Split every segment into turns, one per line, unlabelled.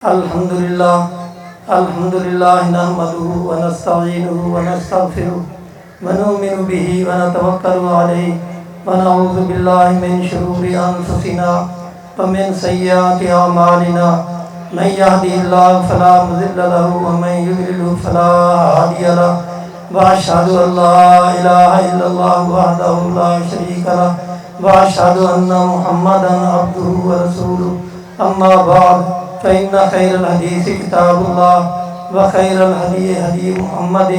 الحمدللہ نحمدہ ونستعینہ ونستغفرہ ونؤمن بہ ونتوکل علیہ ونعوذ باللہ من شرور انفسنا ومن سیئات اعمالنا من یہدہ اللہ فلا مضل لہ ومن یضلل فلا ہادی لہ واشہد ان لا الہ الا اللہ وحدہ لا شریک لہ واشہد ان محمدا عبدہ ورسولہ اما بعد فإن خير الحديث كتاب الله وخير الهدي هدي محمد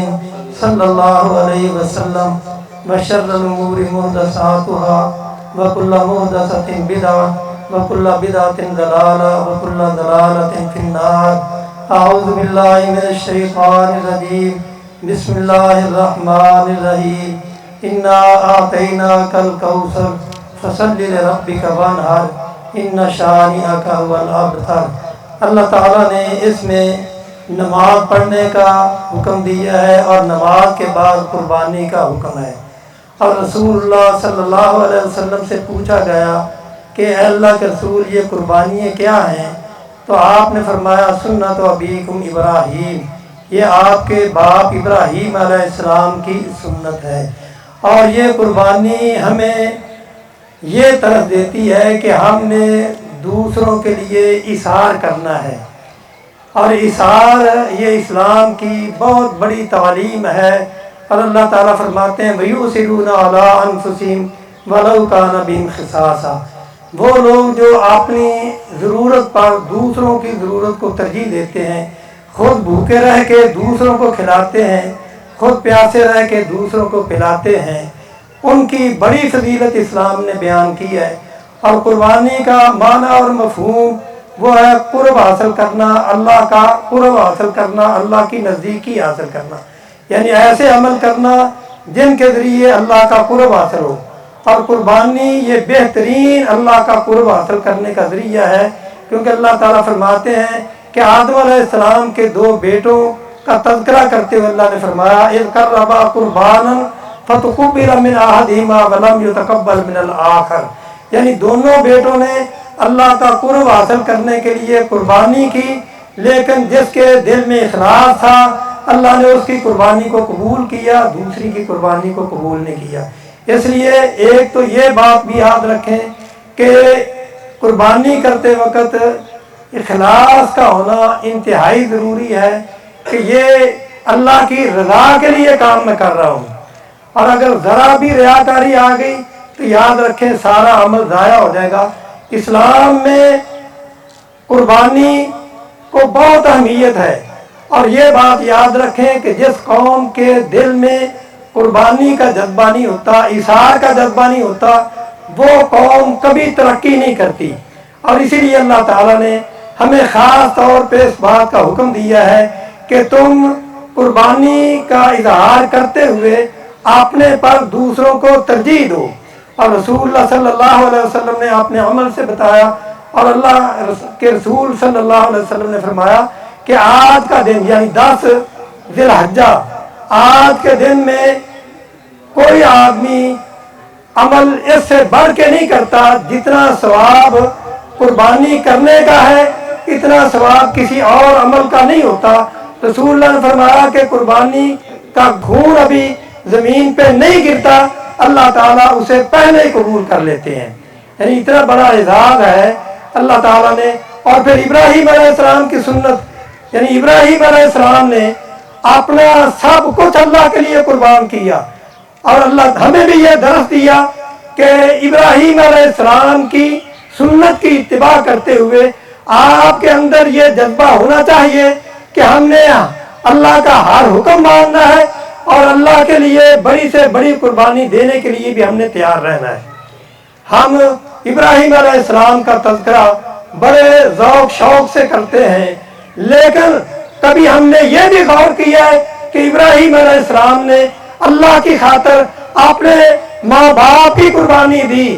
صلى الله عليه وسلم وشر الأمور محدثاتها وكل محدثة بدعة وكل بدعة ضلالة وكل ضلالة في النار. أعوذ بالله من الشيطان الرجيم. بسم الله الرحمن الرحيم. إنا أعطيناك الكوثر فصل لربك وانحر إن شانئك هو الأبتر. اللہ تعالیٰ نے اس میں نماز پڑھنے کا حکم دیا ہے اور نماز کے بعد قربانی کا حکم ہے. اور رسول اللہ صلی اللہ علیہ وسلم سے پوچھا گیا کہ اے اللہ کے رسول یہ قربانیاں کیا ہیں؟ تو آپ نے فرمایا سنت ابیکم ابراہیم، یہ آپ کے باپ ابراہیم علیہ السلام کی سنت ہے. اور یہ قربانی ہمیں یہ طرف دیتی ہے کہ ہم نے دوسروں کے لیے اظہار کرنا ہے، اور اظہار یہ اسلام کی بہت بڑی تعلیم ہے. اور اللہ تعالیٰ فرماتے ہیں وَيُؤْثِرُونَ عَلَىٰ أَنفُسِهِمْ وَلَوْ كَانَ بِهِمْ خِصَاصًا. وہ لوگ جو اپنی ضرورت پر دوسروں کی ضرورت کو ترجیح دیتے ہیں، خود بھوکے رہ کے دوسروں کو کھلاتے ہیں، خود پیاسے رہ کے دوسروں کو پلاتے ہیں، ان کی بڑی فضیلت اسلام نے بیان کی ہے. اور قربانی کا معنی اور مفہوم وہ ہے قرب حاصل کرنا، اللہ کا قرب حاصل کرنا، اللہ کی نزدیکی حاصل کرنا، یعنی ایسے عمل کرنا جن کے ذریعے اللہ کا قرب حاصل ہو. اور قربانی یہ بہترین اللہ کا قرب حاصل کرنے کا ذریعہ ہے، کیونکہ اللہ تعالیٰ فرماتے ہیں کہ آدم علیہ السلام کے دو بیٹوں کا تذکرہ کرتے ہوئے اللہ نے فرمایا اذ قربا قربانا فتقبل من احدہما ولم یتقبل من الآخر. یعنی دونوں بیٹوں نے اللہ کا قرب حاصل کرنے کے لیے قربانی کی، لیکن جس کے دل میں اخلاص تھا اللہ نے اس کی قربانی کو قبول کیا، دوسری کی قربانی کو قبول نہیں کیا. اس لیے ایک تو یہ بات بھی یاد رکھیں کہ قربانی کرتے وقت اخلاص کا ہونا انتہائی ضروری ہے کہ یہ اللہ کی رضا کے لیے کام میں کر رہا ہوں. اور اگر ذرا بھی ریاکاری آ گئی تو یاد رکھیں سارا عمل ضائع ہو جائے گا. اسلام میں قربانی کو بہت اہمیت ہے، اور یہ بات یاد رکھیں کہ جس قوم کے دل میں قربانی کا جذبہ نہیں ہوتا، اظہار کا جذبہ نہیں ہوتا، وہ قوم کبھی ترقی نہیں کرتی. اور اسی لیے اللہ تعالیٰ نے ہمیں خاص طور پہ اس بات کا حکم دیا ہے کہ تم قربانی کا اظہار کرتے ہوئے اپنے پر دوسروں کو ترجیح دو. اور رسول اللہ صلی اللہ علیہ وسلم نے اپنے عمل سے بتایا، اور اللہ کے رسول صلی اللہ علیہ وسلم نے فرمایا کہ آج کا دن یعنی 10 ذی الحجہ، آج کے دن میں کوئی آدمی عمل اس سے بڑھ کے نہیں کرتا جتنا ثواب قربانی کرنے کا ہے، اتنا ثواب کسی اور عمل کا نہیں ہوتا. رسول اللہ نے فرمایا کہ قربانی کا گھون ابھی زمین پہ نہیں گرتا، اللہ تعالیٰ اسے پہلے ہی قبول کر لیتے ہیں. یعنی اتنا بڑا اعزاز ہے اللہ تعالیٰ نے. اور پھر ابراہیم علیہ السلام کی سنت، یعنی ابراہیم علیہ السلام نے اپنا سب کچھ اللہ کے لیے قربان کیا. اور اللہ ہمیں بھی یہ درس دیا کہ ابراہیم علیہ السلام کی سنت کی اتباع کرتے ہوئے آپ کے اندر یہ جذبہ ہونا چاہیے کہ ہم نے اللہ کا ہر حکم ماننا ہے، اور اللہ کے لیے بڑی سے بڑی قربانی دینے کے لیے بھی ہم نے تیار رہنا ہے. ہم ابراہیم علیہ السلام کا تذکرہ بڑے ذوق شوق سے کرتے ہیں، لیکن کبھی ہم نے یہ بھی غور کیا ہے کہ ابراہیم علیہ السلام نے اللہ کی خاطر اپنے ماں باپ کی قربانی دی،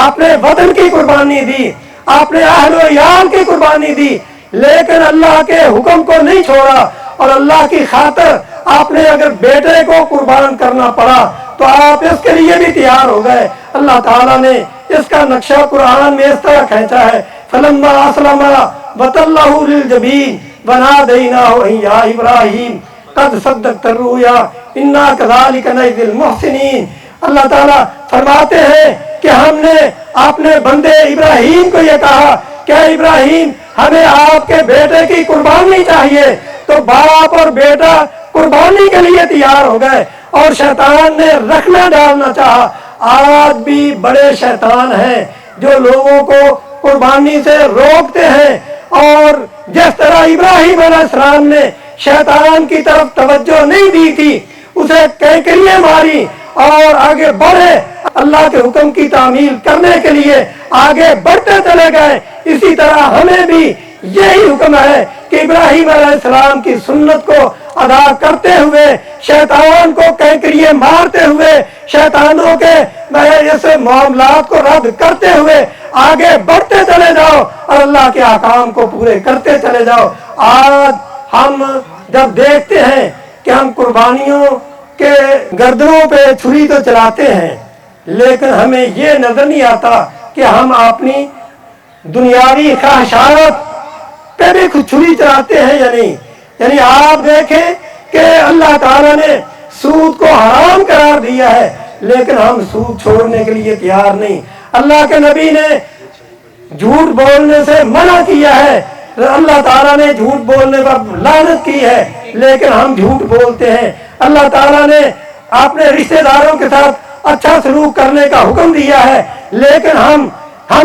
اپنے وطن کی قربانی دی، اپنے اہل و عیال کی قربانی دی، لیکن اللہ کے حکم کو نہیں چھوڑا. اور اللہ کی خاطر آپ نے اگر بیٹے کو قربان کرنا پڑا تو آپ اس کے لیے بھی تیار ہو گئے. اللہ تعالیٰ نے اس کا نقشہ قرآن میں اس طرح کھینچا ہے فلما اسلم वतल्लहु लिलजबीन वनादैनाहु या इब्राहिम कद सद्दक़्ता रुया इन्ना कज़ालिका नज़िल मुहसिनीन। अल्लाह ताला फरमाते हैं कि हमने अपने बंदे इब्राहिम को ये कहा कि इब्राहिम हमें आपके बेटे की कुर्बानी चाहिए, तो बाप और बेटा कुर्बानी के लिए तैयार हो गए और शैतान ने रखना डालना चाहा। आज भी बड़े शैतान हैं जो लोगों को कुर्बानी से रोकते हैं, और जिस तरह इब्राहिम अलैहिस्सलाम ने शैतान की तरफ तवज्जो नहीं दी थी, उसे कैकरियां मारी और आगे बढ़े, अल्लाह के हुक्म की तामील करने के लिए आगे बढ़ते चले गए। इसी तरह हमें भी यही हुक्म है कि इब्राहिम अलैहिस्सलाम की सुन्नत को अदा करते हुए, शैतान को कैकरियां मारते हुए, शैतानों के ऐसे मामलात को रद्द करते हुए आगे बढ़ते चले जाओ और अल्लाह के अहकाम को पूरे करते चले जाओ। आज हम जब देखते हैं कि हम कुर्बानियों के गर्दनों पे छुरी तो चलाते हैं, लेकिन हमें ये नजर नहीं आता कि हम अपनी दुनियावी ख्वाहिशात पे भी कुछ छुरी चलाते हैं या नहीं। यानी आप देखें कि अल्लाह ताला ने सूद को हराम करार दिया है, लेकिन हम सूद छोड़ने के लिए तैयार नहीं। अल्लाह के नबी ने झूठ बोलने से मना किया है, अल्लाह ताला ने झूठ बोलने पर लानत की है, लेकिन हम झूठ बोलते हैं। अल्लाह ताला ने अपने रिश्तेदारों के साथ अच्छा सलूक करने का हुक्म दिया है, लेकिन हम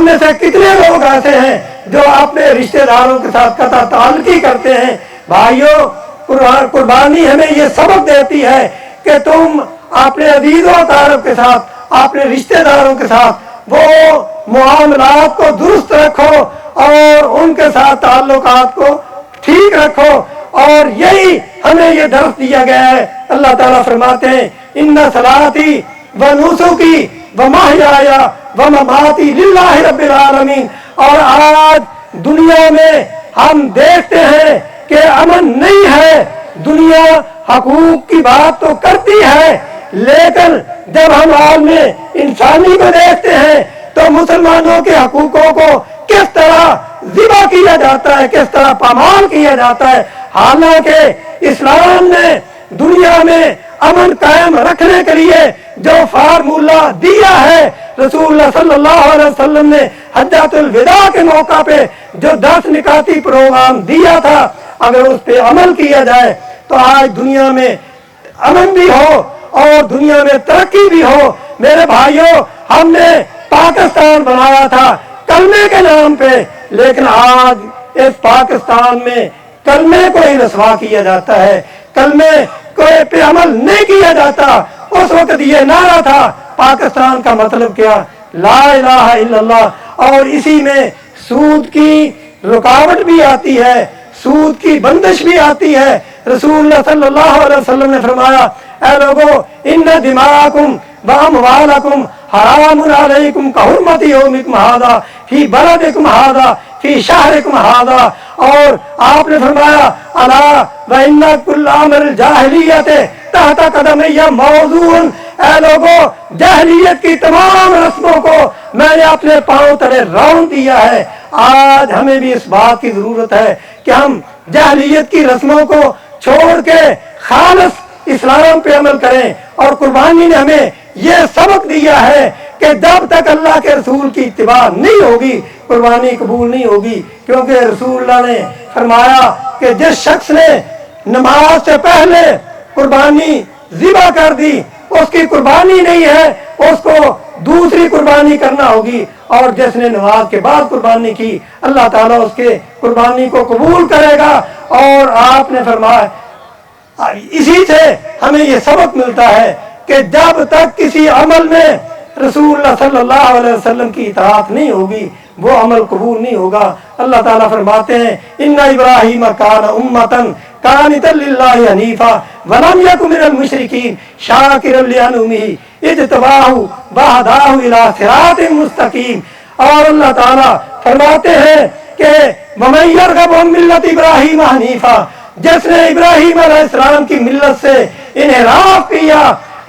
में से कितने लोग ऐसे हैं जो अपने रिश्तेदारों के साथ कता ताल्लुकी करते हैं। भाइयों, कुर्बानी हमें ये सबक देती है कि तुम अपने अजीजों अकारब के साथ, अपने रिश्तेदारों के साथ वो मुआमलात को दुरुस्त रखो और उनके साथ ताल्लुकात को ठीक रखो, और यही हमें ये दर्स दिया गया है। अल्लाह ताला फरमाते हैं इन्ना सलाती व नुसुकी व महयाया व ममाती लिल्लाहि रब्बिल आलमीन। और आज दुनिया में हम देखते हैं कि अमन नहीं है, दुनिया हकूक की बात तो करती है, लेकिन जब हम आलम इंसानी को देखते हैं तो मुसलमानों के हकूकों को किस तरह ज़िबा किया जाता है, किस तरह पामाल किया जाता है। हालांकि इस्लाम ने दुनिया में अमन कायम रखने के लिए जो फार्मूला दिया है, रसूलुल्लाह सल्लल्लाहु अलैहि वसल्लम ने हज्जतुल विदा के मौका पे जो 10 निकाती प्रोग्राम दिया था, अगर उस पे अमल किया जाए तो आज दुनिया में अमन भी हो और दुनिया में तरक्की भी हो। मेरे भाइयों, हमने पाकिस्तान बनाया था कलमे के नाम पे, लेकिन आज इस पाकिस्तान में कलमे को ही रसवा किया जाता है, कलमे को पे अमल नहीं किया जाता। उस वक्त ये नारा था पाकिस्तान का मतलब क्या, ला इलाहा इल्लल्लाह। और इसी में सूद की रुकावट भी आती है, सूद की बंदिश भी आती है। रसूलुल्लाह सल्लल्लाहु अलैहि वसल्लम ने फरमाया, ऐ लोगों, इन्ना दिमाकुम व अमवालकुम हरामुन अलैकुम कहुर्मति यौमिकुम हादा फी बलदिकुम हादा फी शहरिकुम हादा। और आपने फरमाया अला व इन्ना कुल्ल अमल जाहिलियत तहता कदमैया मौजून। ऐ लोगों, जाहिलियत की तमाम रस्मों को मैंने अपने पांव तले रौंद दिया है। आज हमें भी इस बात की जरूरत है कि हम जाहिलियत की रस्मों को छोड़ के खालिस इस्लाम पे अमल करें। और कुर्बानी ने हमें यह सबक दिया है कि जब तक अल्लाह के रसूल की इत्तिबा नहीं होगी, कुर्बानी कबूल नहीं होगी। क्योंकि रसूलुल्लाह ने फरमाया कि जिस शख्स ने नमाज से पहले कुर्बानी ज़िबा कर दी, उसकी कुर्बानी नहीं है, उसको दूसरी कुर्बानी करना होगी। और जिसने नमाज के बाद कुर्बानी की, अल्लाह ताला उसके कुर्बानी को कबूल करेगा। और आपने फरमाया, इसी से हमें ये सबक मिलता है कि जब तक किसी अमल में रसूलुल्लाह सल्लल्लाहु अलैहि वसल्लम की इताअत नहीं होगी, वो अमल कबूल नहीं होगा। अल्लाह ताला फरमाते हैं इन्ना इब्राहीम कान उम्मतन कानितन लिल्लाहि हनीफा वलम यकु मिनल मुशरिकीन शाकिरन लिअनउमिही इज्तबाहु वहदाहु इला सिरातिन मुस्तकीम। और अल्लाह ताला फरमाते हैं कि वमन यरगबु अन मिल्लत इब्राहीम हनीफा, जिसने इब्राहीम अलैहिस्सलाम की मिल्लत से इन्हिराफ किया,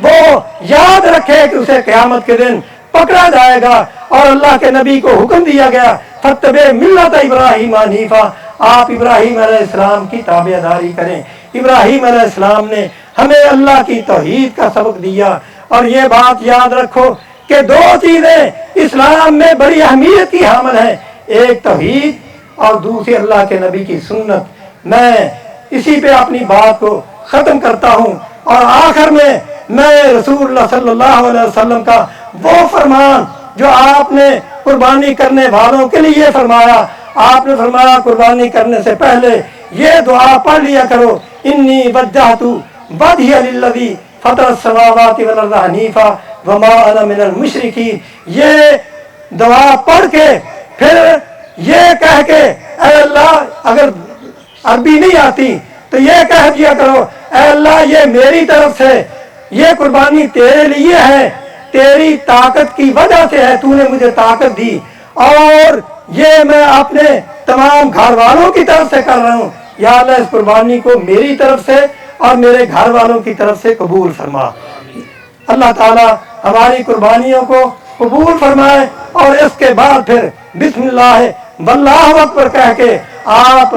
वो याद रखे कि उसे क़यामत के दिन पकड़ा जाएगा। और अल्लाह के नबी को हुक्म दिया गया फत्तबे मिल्लत इब्राहीम हनीफा, आप इब्राहीम अलैहिस्सलाम की ताबेदारी करें। इब्राहीम अलैहिस्सलाम ने हमें अल्लाह की तौहीद का सबक दिया। और ये बात याद रखो कि दो चीजें इस्लाम में बड़ी अहमियत की हामिल है, एक तौहीद और दूसरी अल्लाह के नबी की सुन्नत। मैं इसी पे अपनी बात को खत्म करता हूँ और आखिर में मैं रसूलुल्लाह सल्लल्लाहु अलैहि वसल्लम का वो फरमान जो आपने कुर्बानी करने वालों के लिए फरमाया, आपने फरमाया कुर्बानी करने से पहले ये दुआ पढ़ लिया करो, इन्नी वज्जहतु वजहिया लिल्लज़ी फतरस समावाति वल अर्ज़ हनीफा वमा अना मिनल मुशरिकीन। ये दुआ पढ़ के फिर ये कह के ऐ अल्लाह, अगर अरबी नहीं आती तो ये कह दिया करो, ऐ अल्लाह ये मेरी तरफ से ये कुर्बानी तेरे लिए है, तेरी ताकत की वजह से है, तूने मुझे ताकत दी, और ये मैं अपने तमाम घर वालों की तरफ से कर रहा हूँ। या अल्लाह इस कुर्बानी को मेरी तरफ से और मेरे घर वालों की तरफ से कबूल फरमा। अल्लाह ताला हमारी कुर्बानियों को कबूल फरमाए। और इसके बाद फिर बिस्मिल्लाह वल्लाहु अकबर कह के आप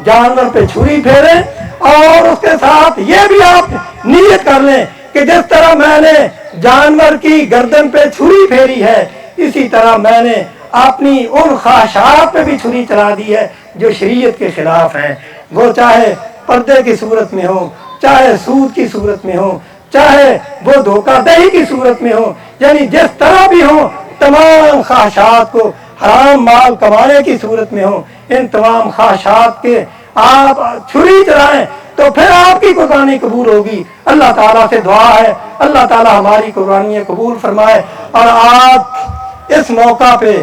जानवर पे छुरी फेरें और उसके साथ ये भी आप नियत कर लें कि जिस तरह मैंने जानवर की गर्दन पे छुरी फेरी है, इसी तरह मैंने अपनी उन ख्वाहिशात पे भी छुरी चला दी है जो शरीयत के खिलाफ हैं। वो चाहे पर्दे की सूरत में हो, चाहे सूद की सूरत में हो, चाहे वो धोखाधड़ी की सूरत में हो, यानी जिस तरह भी हो, तमाम ख्वाहिशात को हराम माल कमाने की सूरत में हो, इन तमाम ख्वाहिशात के आप छुरी चलाएं तो फिर आपकी कुर्बानी कबूल होगी। अल्लाह ताला से दुआ है, अल्लाह ताला हमारी कुर्बानियां कबूल फरमाए। और आज इस मौका पे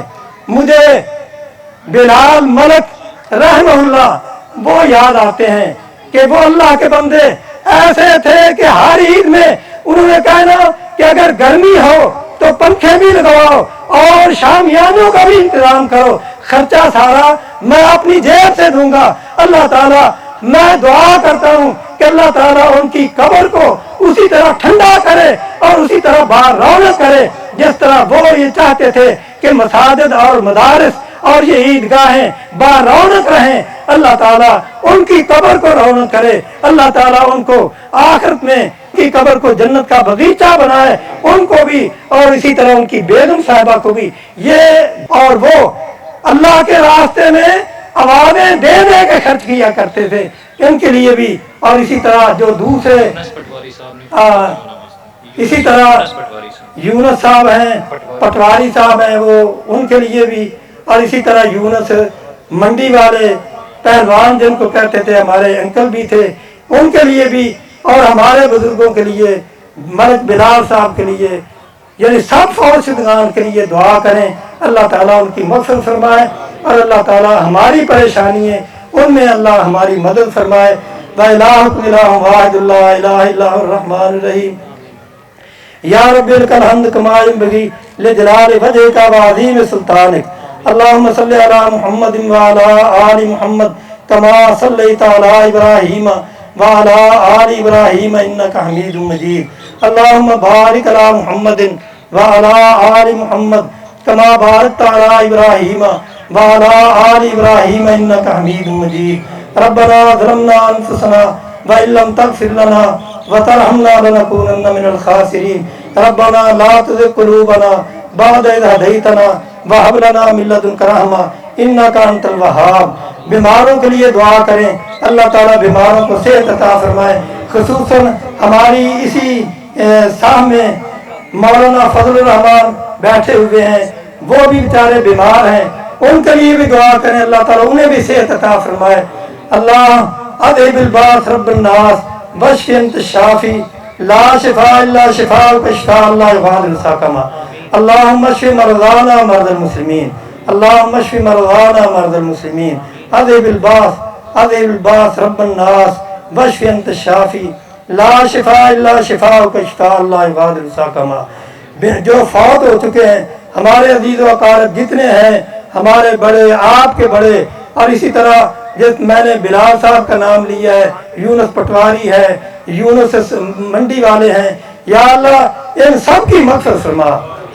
मुझे बिलाल मलिक रहमहुल्लाह वो याद आते हैं कि वो अल्लाह के बंदे ऐसे थे कि हर ईद में उन्होंने कहना कि अगर गर्मी हो तो पंखे भी लगवाओ और शामियानों का भी इंतजाम करो, खर्चा सारा मैं अपनी जेब से दूंगा। अल्लाह ताला, मैं दुआ करता हूँ कि अल्लाह ताला उनकी कब्र को उसी तरह ठंडा करे और उसी तरह बाहर रौनक करे जिस तरह वो ये चाहते थे कि मसाजिद और मदारिस और ये ईदगाहें बाहर रौनक रहें। अल्लाह ताला उनकी कब्र को रौनक करे, अल्लाह ताला उनको आखिरत में की कब्र को जन्नत का बगीचा बनाए, उनको भी और इसी तरह उनकी बेगम साहिबा को भी। ये और वो अल्लाह के रास्ते में आवाजें दे दे के खर्च किया करते थे, इनके लिए भी। और इसी तरह जो दूसरे इसी तरह यूनुस साहब हैं, पटवारी साहब हैं, वो उनके लिए भी। और इसी तरह यूनुस मंडी वाले पहलवान जिनको कहते थे, हमारे अंकल भी थे, उनके लिए भी। और हमारे बुजुर्गों के लिए, मलिक बिलाल साहब के लिए, यानी सब फौज शुदगान के लिए दुआ करें। अल्लाह ताला उनकी मग़फ़िरत फरमाए और अल्लाह ताला हमारी परेशानियाँ उनमें अल्लाह हमारी मदद फरमाए। ला इलाहा इल्लल्लाहु वाहिदुल्ला इलाहा इल्लहुर रहमानुर रहीम। या रब्बिल कल हम्द कमा यंबगी लिजलाल वजहिका व अज़ीम सुल्तानिक। अल्लाहुम्मा सल्लि अला मुहम्मद व अला आलि मुहम्मद कमा सल्लैता अला इब्राहीम व अला आलि इब्राहीम इन्नका हमीदुम मजीद। अल्लाहुम्मा बारिक अला मुहम्मद व अला आलि मुहम्मद कमा बारकता अला इब्राहीम व अला आलि इब्राहीम इन्नका हमीदुम मजीद। रब्बना ज़लमना अनफुसना व इल्लम तग़फिर लना व तरहमना लनकूनन्ना मिनल खासिरीन। रब्बना ला तुज़िग़ क़ुलूबना बअद इज़ हदैतना व हब लना मिन लदुनका रहमा इन्नका अंतल वहाब। बीमारों के लिए दुआ करें, अल्लाह ताला बीमारों को सेहत अता फरमाए। खुसूसन हमारी इसी साह में मौलाना फजलुर रहमान बैठे हुए हैं, वो भी बेचारे बीमार हैं, उनके लिए भी दुआ करें, अल्लाह ताला उन्हें भी सेहत अता फरमाए। अल्लाह अज़हिबिल बास रब्बुन नास वश्फि अंत शाफी ला शिफा इल्ला शिफाउका शिफाअन ला युग़ादिरु सक़मा। अल्लाहुम्मा अश्फि मरज़ाना व मरज़ल मुस्लिमीन। अल्लाहुम्मा अश्फि मरज़ाना व मरज़ल मुस्लिमीन। अज़हिबिल बास रब्बुन नास वश्फि अंत शाफी ला शिफा इल्ला शिफाउका शिफाअन ला युग़ादिरु सक़मा। जो फौत हो चुके हैं हमारे अजीज़ व अक़ारिब जितने हैं, हमारे बड़े, आपके बड़े, और इसी तरह जिस मैंने बिलाल साहब का नाम लिया है, यूनुस पटवारी है, यूनुस मंडी वाले हैं, या अल्लाह इन सब की मग़फ़िरत फरमा।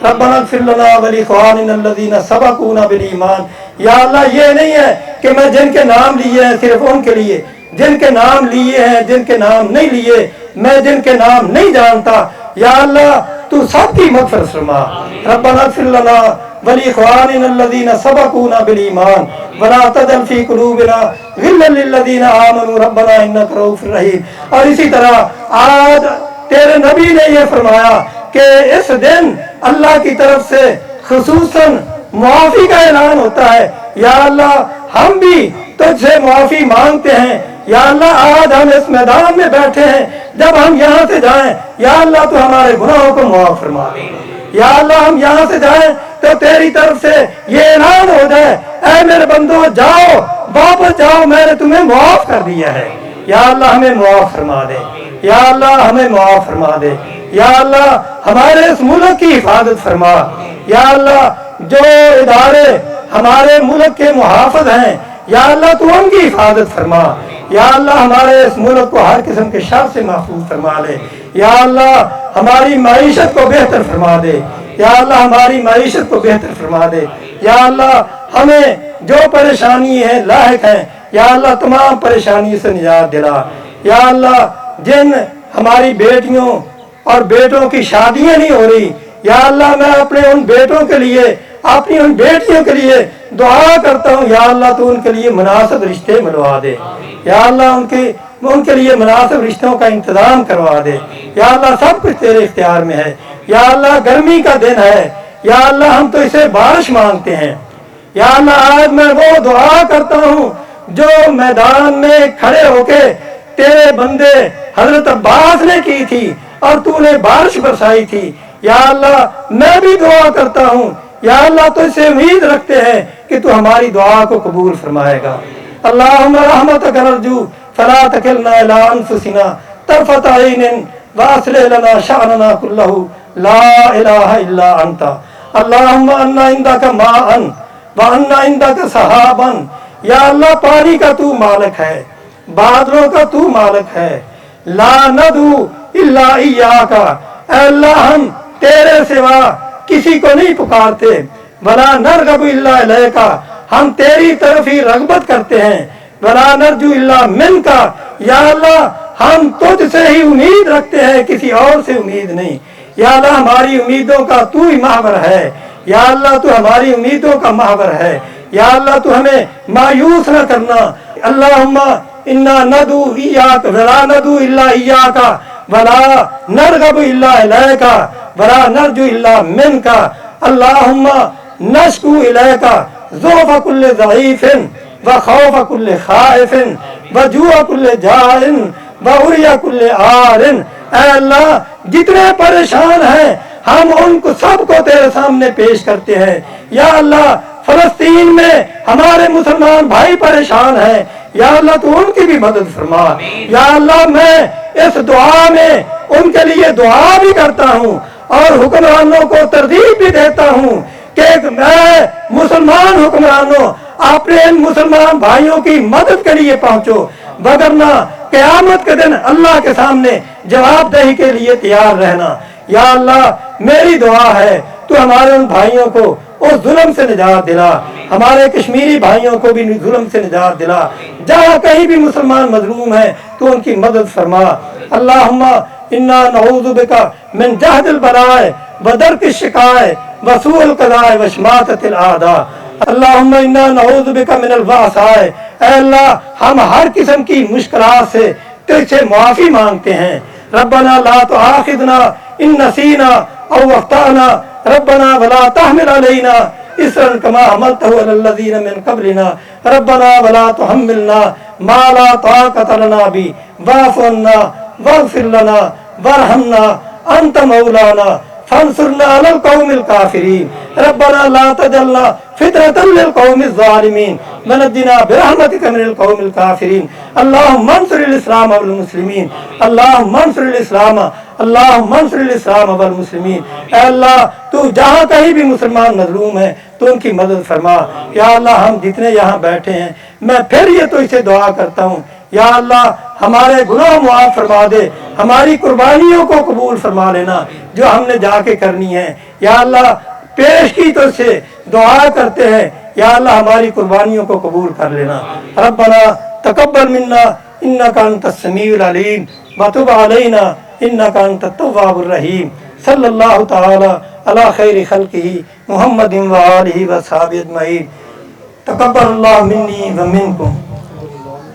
ربنا اغفر لنا ولاخواننا الذين سبقونا بالایمان. یا اللہ یہ نہیں ہے کہ میں جن کے نام لیے ہیں صرف ان کے لیے، جن کے نام لیے ہیں، جن کے نام نہیں لیے، میں جن کے نام نہیں جانتا، یا اللہ تو سب کی مغفرت فرما. ربنا اغفر لنا ولاخواننا الذين سبقونا بالایمان ولا تجعل في قلوبنا غلا للذين آمنوا ربنا انك رؤوف رحیم. اور اسی طرح آج تیرے نبی نے یہ فرمایا کہ اس دن اللہ کی طرف سے خصوصاً معافی کا اعلان ہوتا ہے. یا اللہ ہم بھی تجھ سے معافی مانگتے ہیں. یا اللہ آج ہم اس میدان میں بیٹھے ہیں، جب ہم یہاں سے جائیں یا اللہ تو ہمارے گناہوں کو معاف فرما. یا اللہ ہم یہاں سے جائیں تو تیری طرف سے یہ اعلان ہو جائے، اے میرے بندو جاؤ، واپس جاؤ، میں نے تمہیں معاف کر دیا ہے. یا اللہ ہمیں معاف فرما دے. یا اللہ ہمیں معاف فرما دے. یا اللہ ہمارے اس ملک کی حفاظت فرما. یا اللہ جو ادارے ہمارے ملک کے محافظ ہیں یا اللہ تو ان کی حفاظت فرما. یا اللہ ہمارے اس ملک کو ہر قسم کے شر سے محفوظ فرما لے. یا اللہ ہماری معیشت کو بہتر فرما دے. یا اللہ ہماری معیشت کو بہتر فرما دے. یا اللہ ہمیں جو پریشانی ہے لاحق ہیں یا اللہ تمام پریشانی سے نجات دلا. یا اللہ جن ہماری بیٹیوں اور بیٹوں کی شادیاں نہیں ہو رہی یا اللہ میں اپنے ان بیٹوں کے لیے، اپنی ان بیٹیوں کے لیے دعا کرتا ہوں. یا اللہ تو ان کے لیے مناسب رشتے ملوا دے. یا اللہ ان کے لیے مناسب رشتوں کا انتظام کروا دے. یا اللہ سب کچھ تیرے اختیار میں ہے. یا اللہ گرمی کا دن ہے یا اللہ ہم تو اسے بارش مانگتے ہیں. یا اللہ آج میں وہ دعا کرتا ہوں جو میدان میں کھڑے ہو کے تیرے بندے حضرت عباس نے کی تھی اور تو نے بارش برسائی تھی. یا اللہ میں بھی دعا کرتا ہوں. یا اللہ تو اسے امید رکھتے ہیں کہ تو ہماری دعا کو قبول فرمائے گا. اللہم رحمتک نرجو فلا تکلنا الی انفسنا طرفۃ عین واصلح لنا شأننا کلہ لا الہ الا انت. اللہم انا عندک ماء وانا عندک سحابا. یا اللہ پانی کا تو مالک ہے، بادلوں کا تو مالک ہے. لا ندعو الا ایاک. اے اللہ ہم تیرے سوا کسی کو نہیں پکارتے. ولا نرغب الا الیک. ہم تیری طرف ہی رغبت کرتے ہیں. ولا نرجو الا منک. یا اللہ ہم تجھ سے ہی امید رکھتے ہیں، کسی اور سے امید نہیں. یا اللہ ہماری امیدوں کا تو ہی محور ہے. یا اللہ تو ہماری امیدوں کا محور ہے. یا اللہ تو ہمیں مایوس نہ کرنا. اللہم انا ندعو ایاک ولا ندعو الا ایاک ولا نرغب الا الیک ولا نرجو الا منک. اللہم نشکو الیک ضعف کل ضعیف وخوف کل خائف وجوع کل جائع وعری کل عار. اے اللہ جتنے پریشان ہیں ہم ان کو سب کو تیرے سامنے پیش کرتے ہیں. یا اللہ فلسطین میں ہمارے مسلمان بھائی پریشان ہیں، یا اللہ تو ان کی بھی مدد فرما. یا اللہ میں اس دعا میں ان کے لیے دعا بھی کرتا ہوں اور حکمرانوں کو ترغیب بھی دیتا ہوں کہ میں مسلمان حکمرانوں اپنے ان مسلمان بھائیوں کی مدد کے لیے پہنچو، وگرنہ قیامت کے دن اللہ کے سامنے جواب دہی کے لیے تیار رہنا. یا اللہ میری دعا ہے تو ہمارے ان بھائیوں کو اس ظلم سے نجات دلا، ہمارے کشمیری بھائیوں کو بھی ظلم سے نجات دلا. جہاں کہیں بھی مسلمان مظلوم ہیں تو ان کی مدد فرما. اللہم انا نعوذ بک من جہد البلاء ودرک الشقاء وسوء القضاء وشماتۃ الاعداء. اللہم انا نعوذ بک من البأساء. اے اللہ ہم ہر قسم کی مشکلات سے تجھ سے معافی مانگتے ہیں. ربنا لا تؤاخذنا ان نسینا او اخطأنا ربنا ولا تحمل علینا اسرا کما حملته علی الذین من قبلنا ربنا ولا تحملنا ما لا طاقۃ لنا به واعف عنا واغفر لنا وارحمنا انت مولانا فانصرنا علی القوم الکافرین. ربنا لا تجعلنا فتنة للقوم الظالمین ونجنا برحمتک من القوم الکافرین. اللہم انصر الاسلام والمسلمین. اللہم انصر الاسلام. اللہم انصر الاسلام والمسلمین. اے اللہ تو جہاں کہیں بھی مسلمان مظلوم ہیں تو ان کی مدد فرما. یا اللہ ہم جتنے یہاں بیٹھے ہیں میں پھر یہ تو اسے دعا کرتا ہوں، یا اللہ ہمارے گناہ معاف فرما دے، ہماری قربانیوں کو قبول فرما لینا جو ہم نے جا کے کرنی ہے. یا اللہ پیش کی تو سے دعا کرتے ہیں یا اللہ ہماری قربانیوں کو قبول کر لینا. ربنا تقبل منا انک انت السمیع العلیم وتب علینا انک انت التواب الرحیم. صلی اللہ تعالی علی خیر خلقہ محمد و آلہ و صحابہ اجمعین. تقبل اللہ منی و منکم.